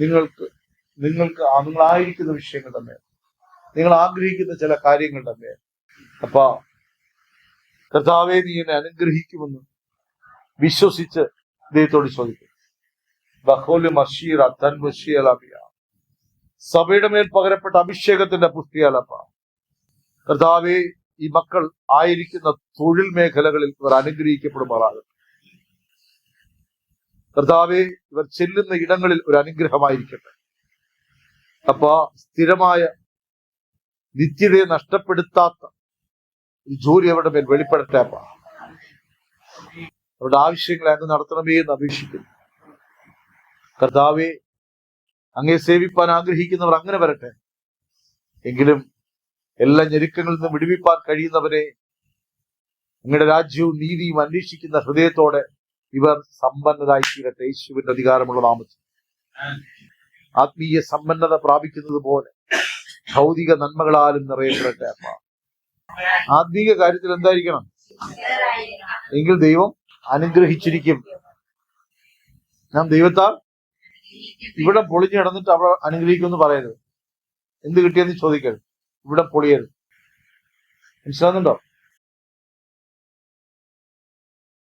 നിങ്ങൾക്ക് നിങ്ങളായിരിക്കുന്ന വിഷയങ്ങൾ തന്നെ, നിങ്ങൾ ആഗ്രഹിക്കുന്ന ചില കാര്യങ്ങൾ തന്നെ. അപ്പൊ കർത്താവെ നീ എന്നെ അനുഗ്രഹിക്കുമെന്ന് വിശ്വസിച്ച് ദൈവത്തോട് ചോദിക്കും. സഭയുടെ മേൽ പകരപ്പെട്ട അഭിഷേകത്തിന്റെ പുഷ്ടിയാലപ്പ കർത്താവെ ഈ മക്കൾ ആയിരിക്കുന്ന തൊഴിൽ മേഖലകളിൽ ഇവർ അനുഗ്രഹിക്കപ്പെടുമാറാകട്ടെ. കർത്താവെ ഇവർ ചെല്ലുന്ന ഇടങ്ങളിൽ ഒരു അനുഗ്രഹമായിരിക്കട്ടെ. അപ്പൊ സ്ഥിരമായ നിത്യതയെ നഷ്ടപ്പെടുത്താത്ത ഒരു ജോലി അവരുടെ മേൽ വെളിപ്പെടട്ടെ. അപ്പ അവരുടെ ആവശ്യങ്ങളെ അങ്ങ് നടത്തണമേ എന്ന് അപേക്ഷിക്കുന്നു. കർത്താവെ അങ്ങേ സേവിപ്പാൻ ആഗ്രഹിക്കുന്നവർ അങ്ങനെ വരട്ടെ. എങ്കിലും എല്ലാ ഞെരുക്കങ്ങളിൽ നിന്നും വിടുവിപ്പാൻ കഴിയുന്നവരെ അങ്ങയുടെ രാജ്യവും നീതിയും അന്വേഷിക്കുന്ന ഹൃദയത്തോടെ ഇവർ സമ്പന്നരായി തീരട്ടെ. യേശുവിന്റെ അധികാരമുള്ള നാമത്തിൽ ആത്മീയ സമ്പന്നത പ്രാപിക്കുന്നത് പോലെ ഭൗതിക നന്മകളാലും നിറയപ്പെടട്ടെ. അപ്പ ആത്മീയ കാര്യത്തിൽ എന്തായിരിക്കണം എങ്കിൽ ദൈവം അനുഗ്രഹിച്ചിരിക്കും. നാം ദൈവത്താൽ ഇവിടെ പൊളിഞ്ഞു കിടന്നിട്ട് അവിടെ അനുഗ്രഹിക്കുമെന്ന് പറയരുത്. എന്ത് കിട്ടിയെന്ന് ചോദിക്കരുത്. ഇവിടെ പൊളിയരുത്. മനസ്സിലാകുന്നുണ്ടോ?